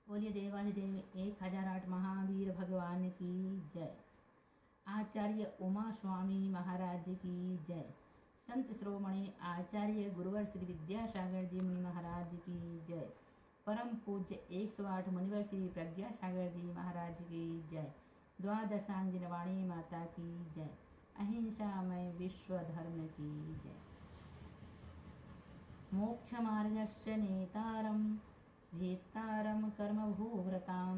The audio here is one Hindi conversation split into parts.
बोलिए देवाधिदेव 1008 महावीर भगवान की जय। आचार्य उमा स्वामी महाराज की जय। संत श्रोमणी आचार्य गुरुवर श्री विद्यासागर जी मुनि महाराज की जय। परम पूज्य 108 मुनिवर श्री प्रज्ञा सागर जी महाराज की जय। द्वादशांगिन वाणी माता की जय। अहिंसामय विश्व धर्म की जय। मोक्ष मार्गस्य नेतारं भेत्तारं कर्मभूव्रतां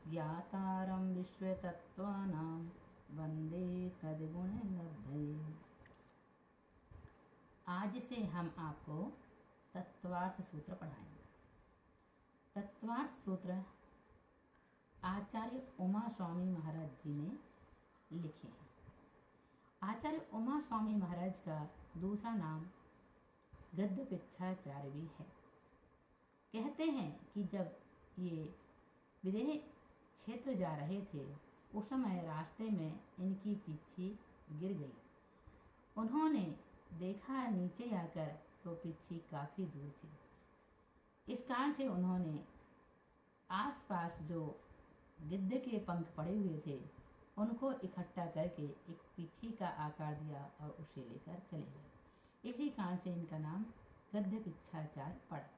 ज्ञातारं विश्वतत्त्वानां वंदे तद्गुणलब्धये। आज से हम आपको तत्वार्थ सूत्र पढ़ाएंगे। तत्वार्थ सूत्र आचार्य उमा स्वामी महाराज जी ने लिखे हैं। आचार्य उमा स्वामी महाराज का दूसरा नाम गद्यपिच्छाचार्य भी है। कहते हैं कि जब ये विदेह क्षेत्र जा रहे थे उस समय रास्ते में इनकी पिच्छी गिर गई। उन्होंने देखा नीचे आकर तो पिच्छी काफ़ी दूर थी। इस कारण से उन्होंने आसपास जो गिद्ध के पंख पड़े हुए थे उनको इकट्ठा करके एक पिच्छी का आकार दिया और उसे लेकर चले गए। इसी कारण से इनका नाम गद्यपिच्छाचार्य पड़ा।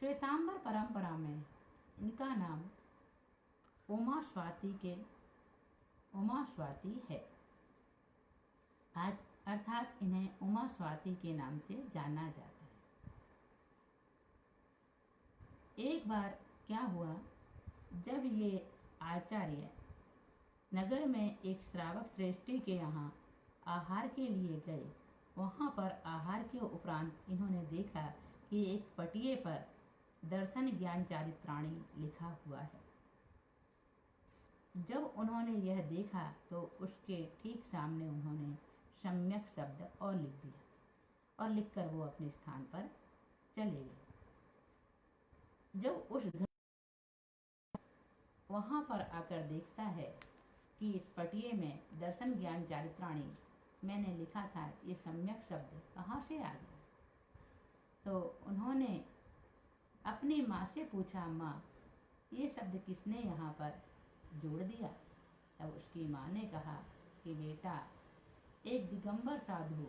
श्वेतांबर परंपरा में इनका नाम उमा स्वाति है। अर्थात इन्हें उमा स्वाति के नाम से जाना जाता है। एक बार क्या हुआ, जब ये आचार्य नगर में एक श्रावक श्रेष्ठी के यहाँ आहार के लिए गए, वहाँ पर आहार के उपरांत इन्होंने देखा कि एक पटिये पर दर्शन ज्ञान चारित्राणी लिखा हुआ है। जब उन्होंने यह देखा तो उसके ठीक सामने उन्होंने सम्यक शब्द और लिख दिया और लिखकर वो अपने स्थान पर चले गए। जब उस घर वहाँ पर आकर देखता है कि इस पटिये में दर्शन ज्ञान चारित्राणी मैंने लिखा था, ये सम्यक शब्द कहाँ से आ गया। तो उन्होंने अपनी माँ से पूछा, माँ ये शब्द किसने यहाँ पर जोड़ दिया। तब उसकी माँ ने कहा कि बेटा, एक दिगंबर साधु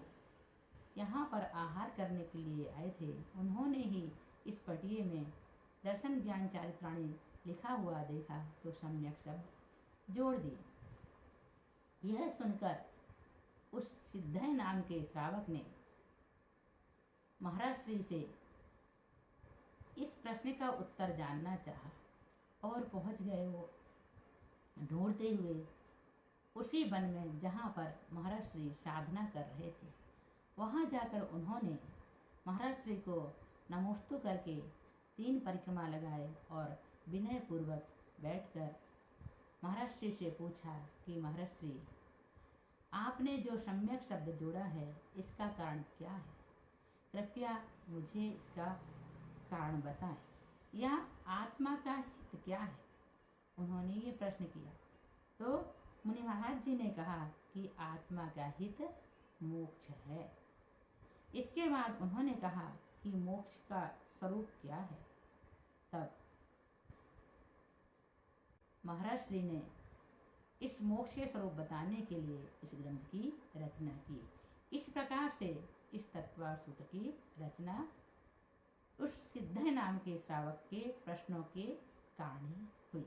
यहाँ पर आहार करने के लिए आए थे, उन्होंने ही इस पटिये में दर्शन ज्ञान चारित्राणी लिखा हुआ देखा तो सम्यक शब्द जोड़ दिए। यह सुनकर उस सिद्धय नाम के श्रावक ने महाराज श्री से इस प्रश्न का उत्तर जानना चाहा और पहुंच गए वो ढूंढते हुए उसी वन में जहाँ पर महाराज श्री साधना कर रहे थे। वहाँ जाकर उन्होंने महाराज श्री को नमोस्तु करके 3 परिक्रमा लगाए और विनय पूर्वक बैठकर महाराज श्री से पूछा कि महाराज श्री, आपने जो सम्यक शब्द जोड़ा है इसका कारण क्या है, कृपया मुझे इसका कारण बताएं, या आत्मा का हित क्या है। उन्होंने ये प्रश्न किया तो मुनि महाराज जी ने कहा कि आत्मा का हित मोक्ष है। इसके बाद उन्होंने कहा कि मोक्ष का स्वरूप क्या है। तब महाराज श्री ने इस मोक्ष के स्वरूप बताने के लिए इस ग्रंथ की रचना की। इस प्रकार से इस तत्वार्थ सूत्र की रचना उस सिद्धय नाम के श्रावक के प्रश्नों के कारण ही हुई।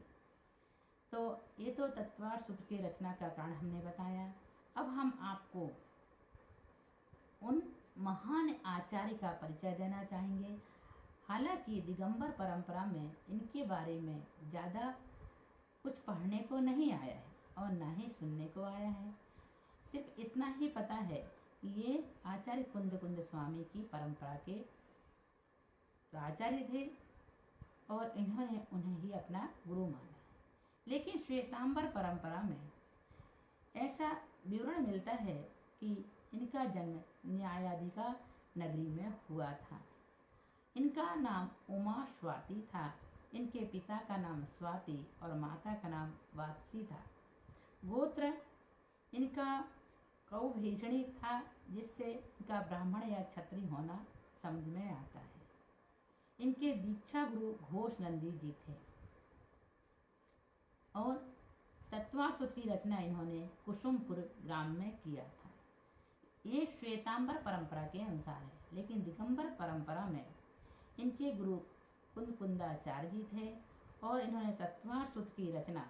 तो ये तो तत्वार्थ सूत्र की रचना का कारण हमने बताया। अब हम आपको उन महान आचार्य का परिचय देना चाहेंगे। हालांकि दिगंबर परंपरा में इनके बारे में ज़्यादा कुछ पढ़ने को नहीं आया है और ना ही सुनने को आया है। सिर्फ इतना ही पता है कि ये आचार्य कुंद स्वामी की परंपरा के आचार्य थे और इन्होंने उन्हें ही अपना गुरु माना है। लेकिन श्वेतांबर परंपरा में ऐसा विवरण मिलता है कि इनका जन्म न्यायाधिका नगरी में हुआ था। इनका नाम उमा स्वाति था। इनके पिता का नाम स्वाति और माता का नाम वात्सी था। गोत्र इनका कौभीषणी था, जिससे इनका ब्राह्मण या क्षत्रिय होना समझ में आता है। इनके दीक्षा गुरु घोष नंदी जी थे और तत्वासुत की रचना इन्होंने कुसुमपुर ग्राम में किया था। ये श्वेतांबर परंपरा के अनुसार है, लेकिन दिगंबर परंपरा में इनके गुरु कुंदकुंदाचार्य जी थे और इन्होंने तत्वासुत की रचना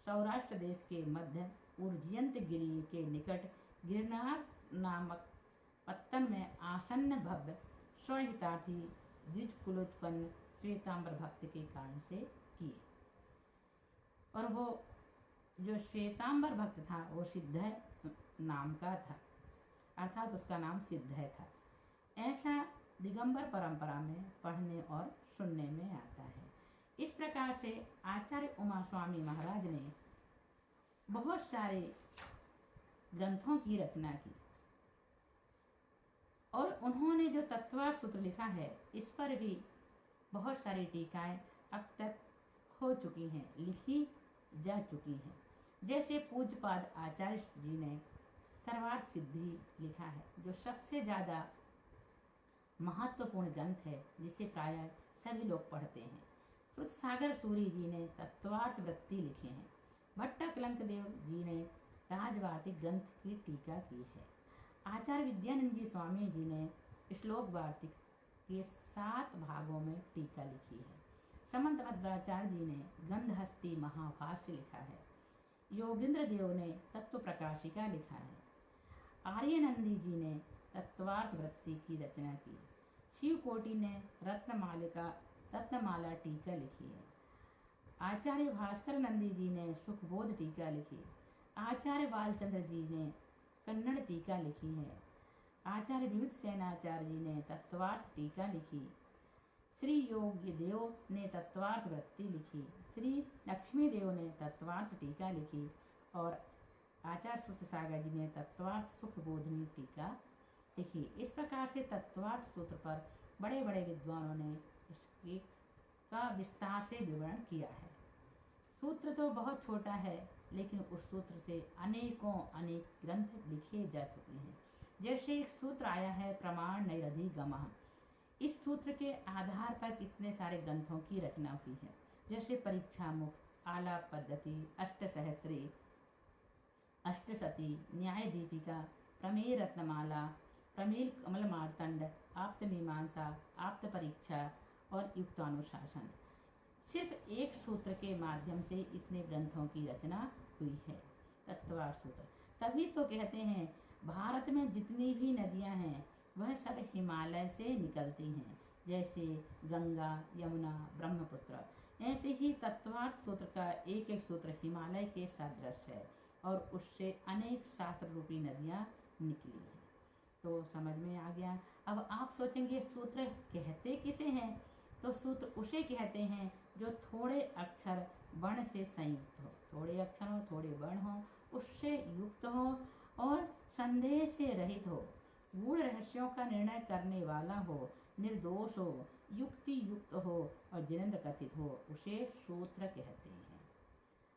सौराष्ट्र देश के मध्य उर्जयंत गिरी के निकट गिरनार नामक पत्तन में आसन्न भव्य स्वहितार्थी द्विज कुलोत्पन्न श्वेतांबर भक्त के कारण से किए। और वो जो श्वेतांबर भक्त था वो सिद्ध नाम का था, अर्थात उसका नाम सिद्ध था। ऐसा दिगंबर परंपरा में पढ़ने और सुनने में आता है। इस प्रकार से आचार्य उमा स्वामी महाराज ने बहुत सारे ग्रंथों की रचना की और उन्होंने जो तत्वार्थ सूत्र लिखा है इस पर भी बहुत सारी टीकाएं अब तक हो चुकी हैं, लिखी जा चुकी हैं। जैसे पूज्यपाद आचार्य जी ने सर्वार्थ सिद्धि लिखा है, जो सबसे ज़्यादा महत्वपूर्ण ग्रंथ है, जिसे प्रायः सभी लोग पढ़ते हैं। श्रुत सागर सूरी जी ने तत्वार्थ वृत्ति लिखे हैं। भट्ट कलंक देव जी ने राजवार्तिक ग्रंथ की टीका की है। आचार्य विद्यानंद जी स्वामी जी ने श्लोक वार्तिक के 7 भागों में टीका लिखी है। समंत भद्राचार्य जी ने गंधहस्ती महाभाष्य लिखा है। योगेंद्र देव ने तत्व प्रकाशिका लिखा है। आर्यनंदी जी ने तत्वार्थ वृत्ति की रचना की। शिवकोटि ने रत्नमाला टीका लिखी है। आचार्य भास्कर नंदी जी ने सुखबोध टीका लिखी। आचार्य बालचंद्र जी ने कन्नड़ टीका लिखी है। आचार्य विविध सेनाचार्य जी ने तत्वार्थ टीका लिखी। श्री योग्य देव ने तत्वार्थ वृत्ति लिखी। श्री लक्ष्मी देव ने तत्वार्थ टीका लिखी और आचार्य श्रुत सागर जी ने तत्वार्थ सुखबोधनी टीका लिखी। इस प्रकार से तत्वार्थ सूत्र पर बड़े बड़े विद्वानों ने इसकी का विस्तार से विवरण किया है। सूत्र तो बहुत छोटा है, लेकिन उस सूत्र से अनेक ग्रंथ लिखे जा चुके हैं। जैसे एक सूत्र आया है प्रमाण नैरधि गमः। इस सूत्र के आधार पर कितने सारे ग्रंथों की रचना हुई है, जैसे परीक्षा मुख, आलाप पद्धति, अष्टसहस्री, अष्टसती, न्याय दीपिका, प्रमेय रत्नमाला, प्रमेय कमल मार्तंड, आप्त मीमांसा, आप्त परीक्षा और युक्तानुशासन। सिर्फ एक सूत्र के माध्यम से इतने ग्रंथों की रचना हुई है। तत्वार्थ सूत्र तभी तो कहते हैं भारत में जितनी भी नदियां हैं वह सब हिमालय से निकलती हैं, जैसे गंगा, यमुना, ब्रह्मपुत्र। ऐसे ही तत्वार्थ सूत्र का एक एक सूत्र हिमालय के सदृश है और उससे अनेक शास्त्र रूपी नदियां निकली हैं। तो समझ में आ गया। अब आप सोचेंगे सूत्र कहते किसे हैं? तो सूत्र उसे कहते हैं जो थोड़े अक्षर वर्ण से संयुक्त हो, थोड़े अक्षर हो, थोड़े वर्ण हो, उससे युक्त हो और संदेह से रहित हो, गूढ़ रहस्यों का निर्णय करने वाला हो, निर्दोष हो, युक्ति युक्त हो और जिनेंद्र कथित हो, उसे सूत्र कहते हैं।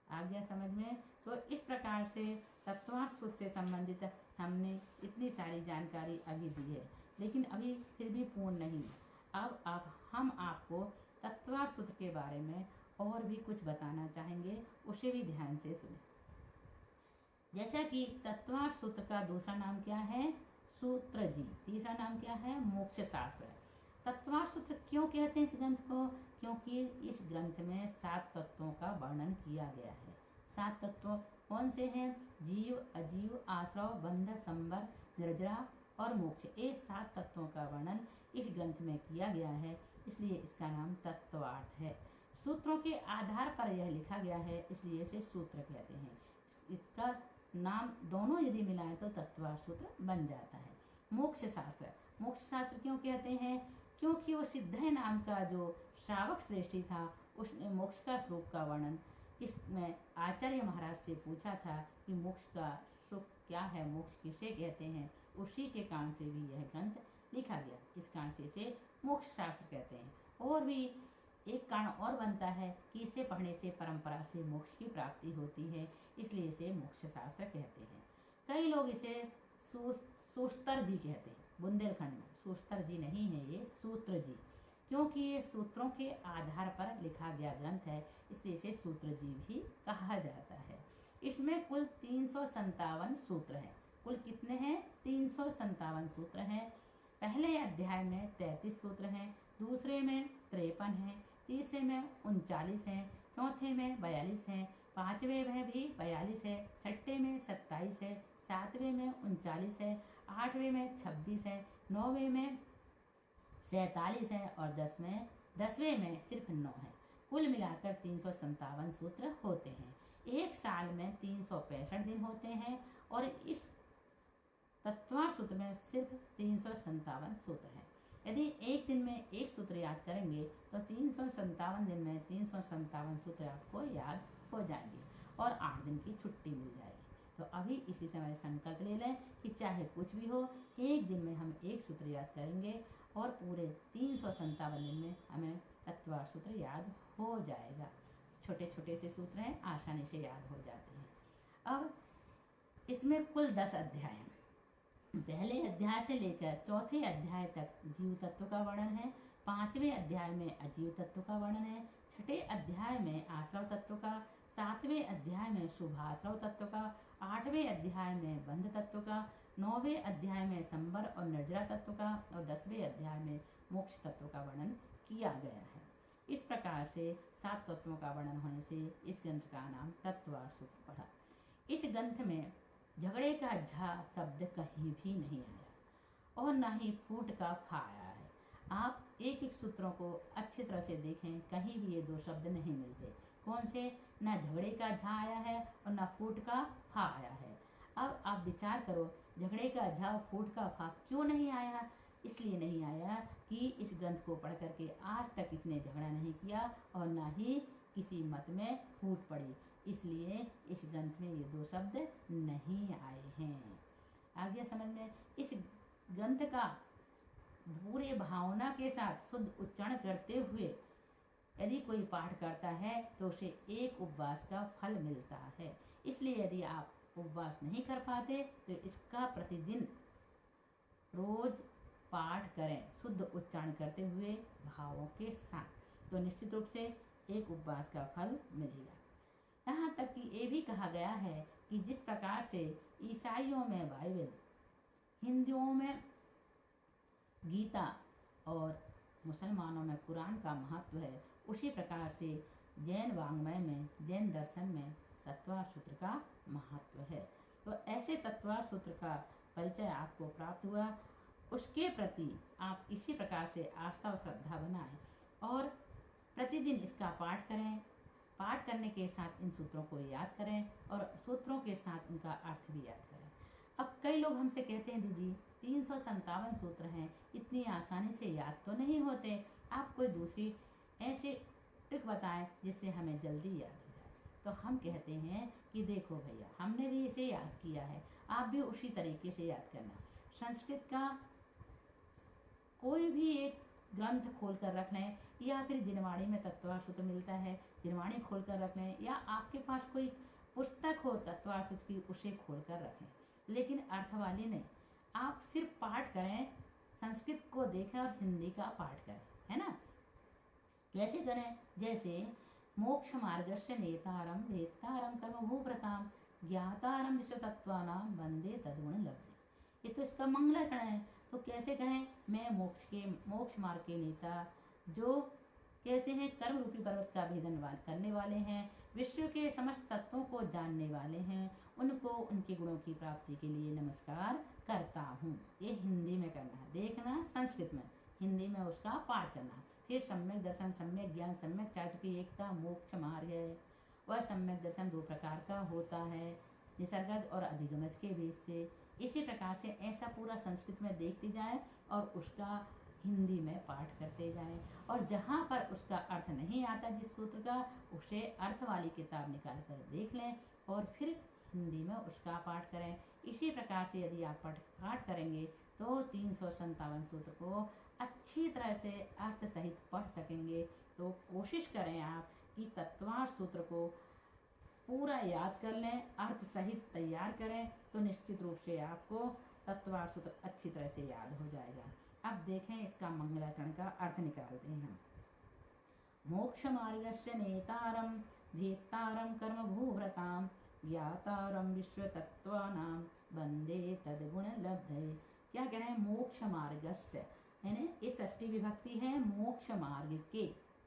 आ गया समझ में? तो इस प्रकार से तत्वार्थ सूत्र से संबंधित हमने इतनी सारी जानकारी अभी दी है, लेकिन अभी फिर भी पूर्ण नहीं। अब हम आपको तत्वार्थ सूत्र के बारे में और भी कुछ बताना चाहेंगे, उसे भी ध्यान से सुनें। जैसा कि तत्वार्थ सूत्र का दूसरा नाम क्या है? सूत्र जी। तीसरा नाम क्या है? मोक्ष शास्त्र। तत्वार्थ सूत्र क्यों कहते हैं इस ग्रंथ को? क्योंकि इस ग्रंथ में 7 तत्वों का वर्णन किया गया है। 7 तत्व कौन से हैं? जीव, अजीव, आश्रव, बंध, संबर, निर्जरा और मोक्ष। ये 7 तत्वों का वर्णन इस ग्रंथ में किया गया है, इसलिए इसका नाम तत्वार्थ है। सूत्रों के आधार पर यह लिखा गया है, इसलिए इसे सूत्र कहते हैं। इसका नाम दोनों यदि मिलाएं तो तत्वार्थ सूत्र बन जाता है। मोक्ष शास्त्र। मोक्ष शास्त्र क्यों कहते हैं? क्योंकि वो सिद्ध नाम का जो श्रावक श्रेष्ठी था, उसने मोक्ष का स्वरूप का वर्णन इसमें आचार्य महाराज से पूछा था कि मोक्ष का सुख क्या है, मोक्ष किसे कहते हैं। उसी के कारण से भी यह ग्रंथ लिखा गया, इस कारण से इसे मोक्ष शास्त्र कहते हैं। और भी एक कारण और बनता है कि इसे पढ़ने से परंपरा से मोक्ष की प्राप्ति होती है, इसलिए इसे मोक्ष शास्त्र कहते हैं। कई लोग इसे सूस्तर जी कहते हैं। बुंदेलखंड में सूस्तर जी नहीं है, ये सूत्र जी। क्योंकि ये सूत्रों के आधार पर लिखा गया ग्रंथ है, इसलिए इसे सूत्रजीव भी कहा जाता है। इसमें कुल 357 सूत्र हैं। कुल कितने हैं? 357 सूत्र हैं। पहले अध्याय में 33 सूत्र हैं, दूसरे में 53 हैं, तीसरे में 39 हैं, चौथे में 42 हैं, पांचवें में भी 42 है, छठे में 27 है, सातवें में 39 है, आठवें में 26 है, नौवें में 47 है और 10वें में सिर्फ 9 है। कुल मिलाकर 357 सूत्र होते हैं। एक साल में 365 दिन होते हैं और इस तत्वार सूत्र में सिर्फ 357 सूत्र हैं। यदि एक दिन में एक सूत्र याद करेंगे तो 357 दिन में 357 सूत्र आपको याद हो जाएंगे और 8 दिन की छुट्टी मिल जाएगी। तो अभी इसी समय संकल्प ले लें कि चाहे कुछ भी हो, एक दिन में हम एक सूत्र याद करेंगे और पूरे 357 दिन में हमें तत्वार सूत्र याद हो जाएगा। छोटे छोटे से सूत्र हैं, आसानी से याद हो जाते हैं। अब इसमें कुल 10 अध्याय हैं। पहले अध्याय से लेकर चौथे अध्याय तक जीव तत्व का वर्णन है, पांचवें अध्याय में अजीव तत्व का वर्णन है, छठे अध्याय में आश्रव तत्व का, सातवें अध्याय में शुभाश्रव तत्व का, आठवें अध्याय में बंध तत्व का, नौवें अध्याय में संबर और निर्जरा तत्व का और 10वें अध्याय में मोक्ष तत्व का वर्णन किया गया है। इस प्रकार से 7 तत्वों का वर्णन होने से इस ग्रंथ का नाम तत्वार सूत्र पड़ा। इस ग्रंथ में झगड़े का झा शब्द कहीं भी नहीं आया और न ही फूट का फा आया है। आप एक एक सूत्रों को अच्छी तरह से देखें, कहीं भी ये 2 शब्द नहीं मिलते। कौन से? न झगड़े का झा आया है और न फूट का फा आया है। अब आप विचार करो, झगड़े का झा फूट का फा क्यों नहीं आया? इसलिए नहीं आया कि इस ग्रंथ को पढ़ करके आज तक इसने झगड़ा नहीं किया और न ही किसी मत में फूट पड़ी, इसलिए इस ग्रंथ में ये 2 शब्द नहीं आए हैं। आ गया समझ में? इस ग्रंथ का पूरे भावना के साथ शुद्ध उच्चारण करते हुए यदि कोई पाठ करता है तो उसे एक उपवास का फल मिलता है। इसलिए यदि आप उपवास नहीं कर पाते तो इसका प्रतिदिन रोज पाठ करें शुद्ध उच्चारण करते हुए भावों के साथ, तो निश्चित रूप से एक उपवास का फल मिलेगा। यहाँ तक कि ये भी कहा गया है कि जिस प्रकार से ईसाइयों में बाइबल, हिंदुओं में गीता और मुसलमानों में कुरान का महत्व है, उसी प्रकार से जैन वाङ्मय में, जैन दर्शन में तत्वार सूत्र का महत्व है। तो ऐसे तत्वार सूत्र का परिचय आपको प्राप्त हुआ, उसके प्रति आप इसी प्रकार से आस्था और श्रद्धा बनाएं और प्रतिदिन इसका पाठ करें। पाठ करने के साथ इन सूत्रों को याद करें और सूत्रों के साथ उनका अर्थ भी याद करें। अब कई लोग हमसे कहते हैं, दीदी 357 सूत्र हैं, इतनी आसानी से याद तो नहीं होते, आप कोई दूसरी ऐसी ट्रिक बताएं जिससे हमें जल्दी याद हो जाए। तो हम कहते हैं कि देखो भैया, हमने भी इसे याद किया है, आप भी उसी तरीके से याद करना। संस्कृत का कोई भी एक ग्रंथ खोल कर रख लें, या फिर जिनवाणी में तत्वार सूत्र मिलता है, जिनवाणी खोल कर रख लें, या आपके पास कोई पुस्तक हो तत्वार सूत्र की, उसे खोल कर रखें, लेकिन अर्थ वाली नहीं। आप सिर्फ पाठ करें, संस्कृत को देखें और हिंदी का पाठ करें, है ना? कैसे करें? जैसे मोक्ष मार्गस्य नेतारम वेत्तारम कर्मभूव्रताम ज्ञातारम विश्वतत्त्वानां वंदे तद्गुण लब्धे। ये तो इसका मंगलाचरण है। तो कैसे कहें? मैं मोक्ष मार्ग के नेता, जो कैसे हैं? कर्म रूपी पर्वत का भेदन करने वाले हैं, विश्व के समस्त तत्वों को जानने वाले हैं, उनको उनके गुणों की प्राप्ति के लिए नमस्कार करता हूँ। ये हिंदी में करना है, देखना संस्कृत में, हिंदी में उसका पाठ करना। फिर सम्यक दर्शन, सम्यक ज्ञान, सम्यक चारित्र की एकता मोक्ष मार्ग है। वह सम्यक दर्शन 2 प्रकार का होता है, निसर्गज और अधिगमज के बीच से। इसी प्रकार से ऐसा पूरा संस्कृत में देखते जाएं और उसका हिंदी में पाठ करते जाएं, और जहाँ पर उसका अर्थ नहीं आता जिस सूत्र का, उसे अर्थ वाली किताब निकाल कर देख लें और फिर हिंदी में उसका पाठ करें। इसी प्रकार से यदि आप पाठ करेंगे तो 357 सूत्र को अच्छी तरह से अर्थ सहित पढ़ सकेंगे। तो कोशिश करें आप कि तत्वार सूत्र को पूरा याद कर लें, अर्थ सहित तैयार करें, तो निश्चित रूप से आपको तत्वार सूत्र अच्छी तरह से याद हो जाएगा। अब देखें इसका मंगलाचरण का अर्थ निकालते हैं हम। मोक्ष मार्गस्य नेतारं भेत्तारं कर्म भूव्रतां ज्ञातारं विश्व तत्वानां वंदे तद्गुण लब्धये। क्या कह रहे हैं? मोक्ष मार्गस्य, है ना, इस षष्ठी विभक्ति है मोक्ष मार्ग के,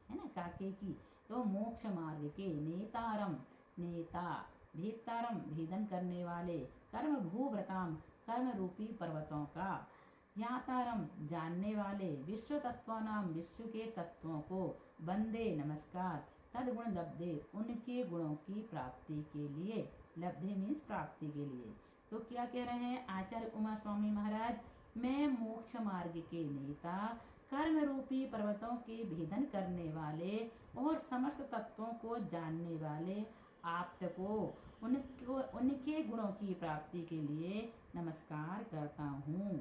है ना, काके की, तो मोक्ष मार्ग के, नेतारम नेता, भेत्तारम भेदन करने वाले, कर्म भूव्रताम कर्म रूपी पर्वतों का, ज्ञातारम जानने वाले, विश्व तत्वानाम विश्व के तत्वों को, वंदे नमस्कार, तद्गुण लब्धे उनके गुणों की प्राप्ति के लिए, लब्धे मीन्स प्राप्ति के लिए। तो क्या कह रहे हैं आचार्य उमा स्वामी महाराज? मैं मोक्ष मार्ग के नेता, कर्म रूपी पर्वतों के भेदन करने वाले और समस्त तत्वों को जानने वाले आप्त को उनके गुणों की प्राप्ति के लिए नमस्कार करता हूँ।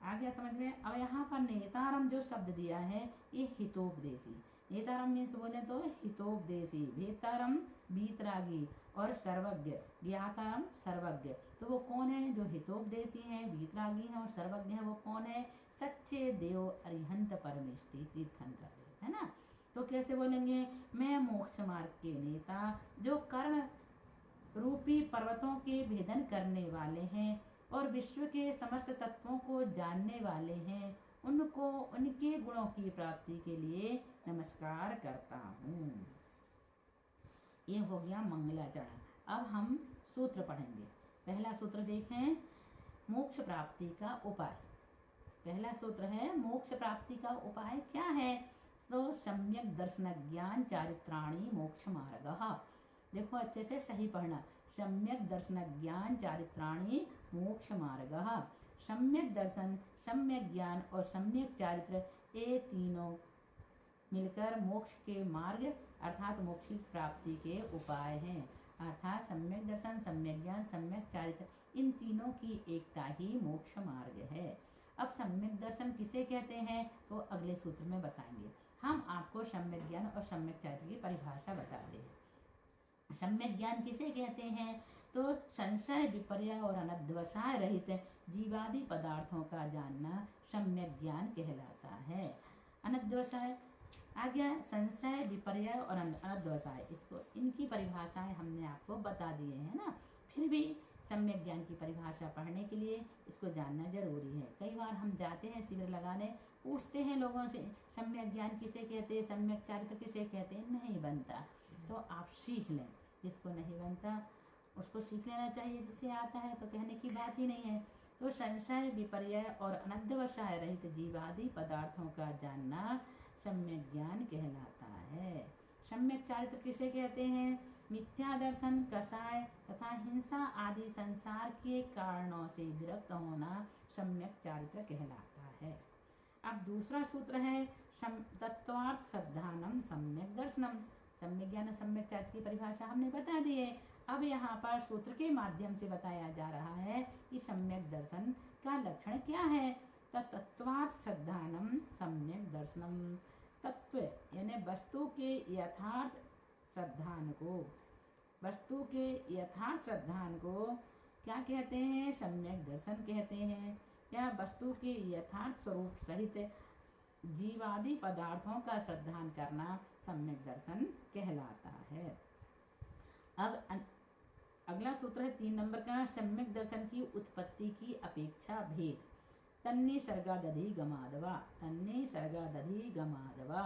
आ गया समझ में? अब यहाँ पर नेतारम जो शब्द दिया है ये हितोपदेशी, नेतारम मीन्स बोले तो हितोपदेशी, भेतारम बीतरागी और सर्वज्ञ, ज्ञातारम सर्वज्ञ। तो वो कौन है? जो हितोपदेशी हैं, बीतरागी हैं और सर्वज्ञ हैं, वो कौन है? सच्चे देव अरिहंत परमेष्टि तीर्थंकर, है ना। तो कैसे बोलेंगे? मैं मोक्ष मार्ग के नेता, जो कर्म रूपी पर्वतों के भेदन करने वाले हैं और विश्व के समस्त तत्वों को जानने वाले हैं, उनको उनके गुणों की प्राप्ति के लिए नमस्कार करता हूँ। ये हो गया मंगलाचरण। अब हम सूत्र पढ़ेंगे। पहला सूत्र देखें, मोक्ष प्राप्ति का उपाय। पहला सूत्र है मोक्ष प्राप्ति का उपाय क्या है? तो सम्यक दर्शन ज्ञान चारित्राणी मोक्ष मार्गः। देखो अच्छे से सही पढ़ना, सम्यक दर्शन ज्ञान चारित्राणी मोक्ष मार्गः। सम्यक दर्शन, सम्यक ज्ञान और सम्यक चारित्र, ये तीनों मिलकर मोक्ष के मार्ग अर्थात मोक्ष की प्राप्ति के उपाय हैं। अर्थात सम्यक दर्शन, सम्यक ज्ञान, सम्यक चारित्र, इन तीनों की एकता ही मोक्ष मार्ग है। अब सम्यक दर्शन किसे कहते हैं तो अगले सूत्र में बताएंगे। हम आपको सम्यक ज्ञान और सम्यक चारित्र की परिभाषा बताते हैं। सम्यक ज्ञान किसे कहते हैं तो संशय, विपर्य और अनध्वसाय रहित जीवादि पदार्थों का जानना सम्यक ज्ञान कहलाता है। अनध्वसाय आ गया, संशय, विपर्य और अनध्वसाय, इसको इनकी परिभाषाएं हमने आपको बता दिए हैं ना। फिर भी सम्यक ज्ञान की परिभाषा पढ़ने के लिए इसको जानना जरूरी है। कई बार हम जाते हैं शिविर लगाने, पूछते हैं लोगों से सम्यक ज्ञान किसे कहते हैं, सम्यक चारित्र किसे कहते हैं, नहीं बनता। तो आप सीख लें, जिसको नहीं बनता उसको सीख लेना चाहिए, जिसे आता है तो कहने की बात ही नहीं है। तो संशय, विपर्य और अनध्वसाय रहित जीवादि पदार्थों का जानना सम्यक ज्ञान कहलाता है। सम्यक चारित्र किसे कहते हैं? मिथ्या दर्शन, कषाय तथा हिंसा आदि संसार के कारणों से विरक्त होना सम्यक चारित्र कहलाता है। अब दूसरा सूत्र है तत्वार्थ श्रद्धानम सम्यक दर्शनम। सम्यक ज्ञान, सम्यक चारित्र की परिभाषा हमने बता दी है। अब यहाँ पर सूत्र के माध्यम से बताया जा रहा है कि सम्यक दर्शन का लक्षण क्या है। तत्वार्थ श्रद्धानम सम्यक दर्शनम, तत्व यानी वस्तु के यथार्थ श्रद्धान को, वस्तु के यथार्थ श्रद्धान को क्या कहते हैं? सम्यक दर्शन कहते हैं। या वस्तु के यथार्थ स्वरूप सहित जीवादि पदार्थों का श्रद्धान करना सम्यक दर्शन कहलाता है। अब अगला सूत्र है 3 नंबर का, सम्यक दर्शन की उत्पत्ति की अपेक्षा भेद। तन्ने सर्गादधि गमादवा, तन्ने सर्गादधि गमादवा,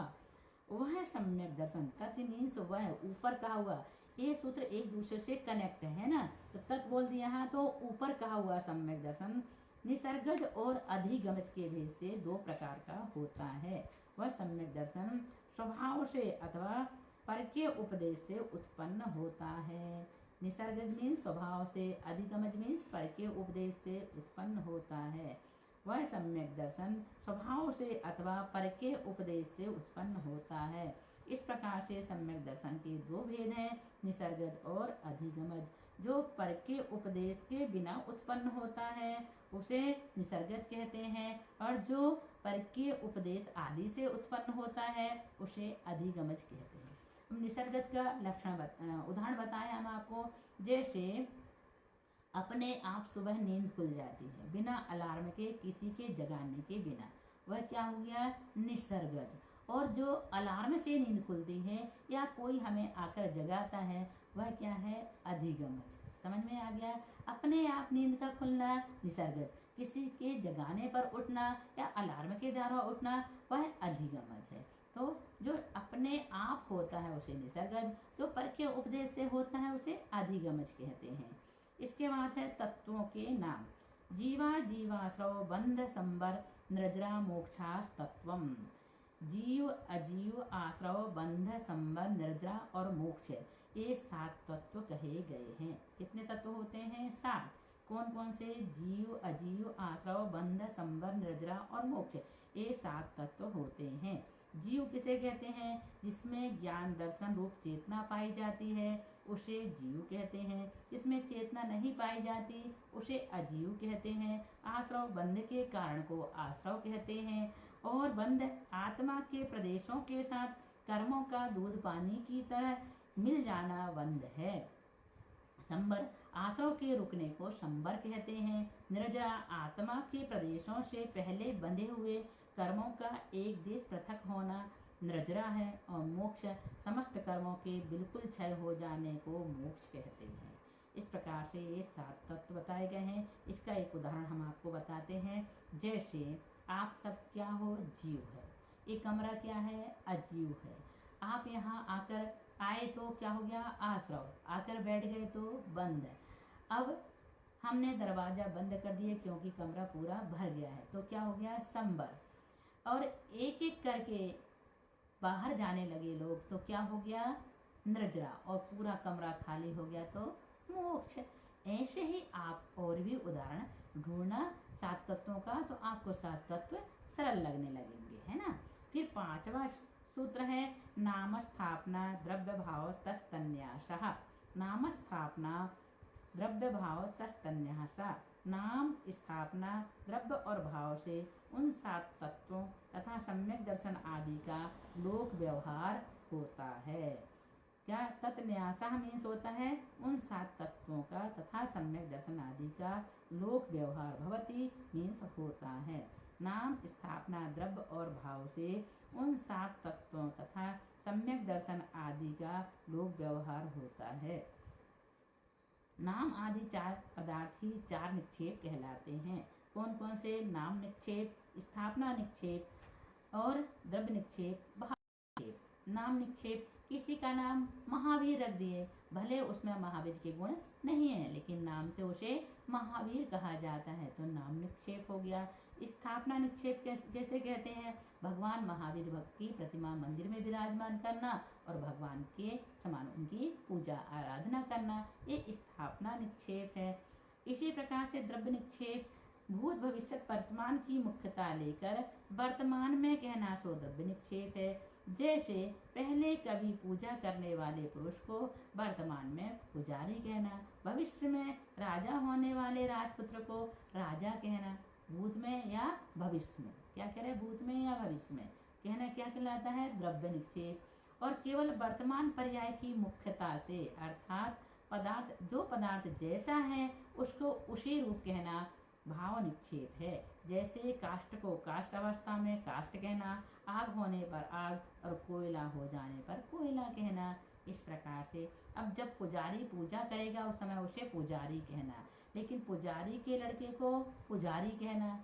वह सम्यक दर्शन, तत् मीन्स वह, ऊपर कहा हुआ, ये सूत्र एक दूसरे से कनेक्ट है ना। तो तत् बोल दिया है तो ऊपर कहा हुआ सम्यक दर्शन निसर्गज और अधिगमज के भेद से 2 प्रकार का होता है। वह सम्यक दर्शन स्वभाव से अथवा पर के उपदेश से उत्पन्न होता है। निसर्गज मीन्स स्वभाव से, अधिगमज मीन्स पर के उपदेश से उत्पन्न होता है। वह सम्यक दर्शन स्वभाव से अथवा पर के उपदेश से उत्पन्न होता है। इस प्रकार से सम्यक दर्शन के 2 भेद हैं, निसर्गज और अधिगमज। जो पर के उपदेश के बिना उत्पन्न होता है उसे निसर्गज कहते हैं, और जो पर के उपदेश आदि से उत्पन्न होता है उसे अधिगमज कहते हैं। हम निसर्गज का लक्षण उदाहरण बताएं हम आपको। जैसे अपने आप सुबह नींद खुल जाती है बिना अलार्म के, किसी के जगाने के बिना। वह क्या हो गया? निसर्गज। और जो अलार्म से नींद खुलती है या कोई हमें आकर जगाता है, वह क्या है? अधिगमज। समझ में आ गया? अपने आप नींद का खुलना निसर्गज, किसी के जगाने पर उठना या अलार्म के द्वारा उठना, वह अधिगमज है। तो जो अपने आप होता है उसे निसर्गज, जो पर के उपदेश से होता है उसे अधिगमज कहते हैं। इसके बाद है तत्वों के नाम। जीवा जीवाश्रव बंध संबर नृजरा मोक्षास तत्वम। जीव अजीव आश्रव बंध संबर नृजरा और मोक्ष, ये 7 तत्व कहे गए हैं। कितने तत्व होते हैं? 7। कौन कौन से? जीव अजीव आश्रव बंध संबर नृजरा और मोक्ष, ये 7 तत्व होते हैं। जीव किसे कहते हैं? जिसमें ज्ञान दर्शन रूप चेतना पाई जाती है उसे जीव कहते हैं। जिसमें चेतना नहीं पाई जाती उसे अजीव कहते हैं। आश्रव बंध के कारण को आश्रव कहते हैं। और बंध आत्मा के प्रदेशों के साथ कर्मों का दूध पानी की तरह मिल जाना बंध है। संबर आश्रव के रुकने को संबर कहते हैं। निर्जरा आत्मा के प्रदेशों से पहले बंधे हुए कर्मों का एक देश पृथक होना निर्जरा है। और मोक्ष समस्त कर्मों के बिल्कुल क्षय हो जाने को मोक्ष कहते हैं। इस प्रकार से ये 7 तत्व बताए गए हैं। इसका एक उदाहरण हम आपको बताते हैं। जैसे आप सब क्या हो? जीव है। ये कमरा क्या है? अजीव है। आप यहाँ आकर आए तो क्या हो गया? आश्रव। आकर बैठ गए तो बंद है। अब हमने दरवाजा बंद कर दिया क्योंकि कमरा पूरा भर गया है, तो क्या हो गया? संबर। और एक एक करके बाहर जाने लगे लोग तो क्या हो गया? नृजरा। और पूरा कमरा खाली हो गया तो मोक्ष। ऐसे ही आप और भी उदाहरण ढूंढना 7 तत्वों का, तो आपको 7 तत्व सरल लगने लगेंगे, है ना। फिर 5वां सूत्र है नाम स्थापना द्रव्य भाव तस्तन्यासः। नाम स्थापना द्रव्य भाव तस्तन्यासः। नाम स्थापना द्रव्य और भाव से उन 7 तत्वों तथा सम्यक दर्शन आदि का लोक व्यवहार होता है। क्या? तत्न्यासः मीन्स होता है उन 7 तत्वों का तथा सम्यक दर्शन आदि का लोक व्यवहार। भवति मीन्स होता है। नाम स्थापना द्रव्य और भाव से उन 7 तत्वों तथा सम्यक दर्शन आदि का लोक व्यवहार होता है। नाम आदि 4 पदार्थ ही 4 निक्षेप कहलाते हैं। कौन कौन से? नाम निक्षेप, स्थापना निक्षेप और द्रव्य निक्षेप, भाव निक्षेप। नाम निक्षेप, किसी का नाम महावीर रख दिए, भले उसमें महावीर के गुण नहीं है लेकिन नाम से उसे महावीर कहा जाता है, तो नाम निक्षेप हो गया। स्थापना निक्षेप कैसे कहते हैं? भगवान महावीर की प्रतिमा मंदिर में विराजमान करना और भगवान के समान उनकी पूजा आराधना करना, ये स्थापना निक्षेप है। इसी प्रकार से द्रव्य निक्षेप भूत भविष्य वर्तमान की मुख्यता लेकर वर्तमान में कहना सो द्रव्य निक्षेप है। जैसे पहले कभी पूजा करने वाले पुरुष को वर्तमान में पुजारी कहना, भविष्य में राजा होने वाले राजपुत्र को राजा कहना। भूत में या भविष्य में, क्या कह रहे हैं? भूत में या भविष्य में कहना क्या कहलाता है? द्रव्य निक्षेप। और केवल वर्तमान पर्याय की मुख्यता से, अर्थात पदार्थ जो पदार्थ जैसा है उसको उसी रूप कहना भाव निक्षेप है। जैसे काष्ठ को काष्ठ अवस्था में काष्ठ कहना, आग होने पर आग और कोयला हो जाने पर कोयला कहना। इस प्रकार से अब जब पुजारी पूजा करेगा उस समय उसे पुजारी कहना, लेकिन पुजारी के लड़के को पुजारी कहना,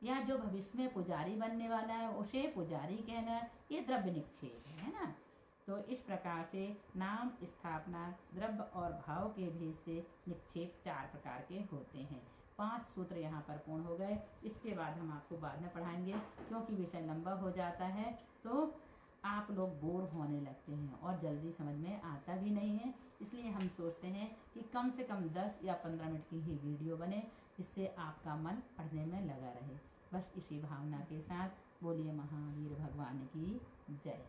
या जो भविष्य में पुजारी बनने वाला है उसे पुजारी कहना, ये द्रव्य निक्षेप है ना। तो इस प्रकार से नाम स्थापना द्रव्य और भाव के भेद से निक्षेप 4 प्रकार के होते हैं। 5 सूत्र यहाँ पर पूर्ण हो गए। इसके बाद हम आपको बाद में पढ़ाएंगे क्योंकि विषय लंबा हो जाता है तो आप लोग बोर होने लगते हैं और जल्दी समझ में आता भी नहीं है। इसलिए हम सोचते हैं कि कम से कम 10 या 15 मिनट की ही वीडियो बने जिससे आपका मन पढ़ने में लगा रहे। बस इसी भावना के साथ बोलिए महावीर भगवान की जय।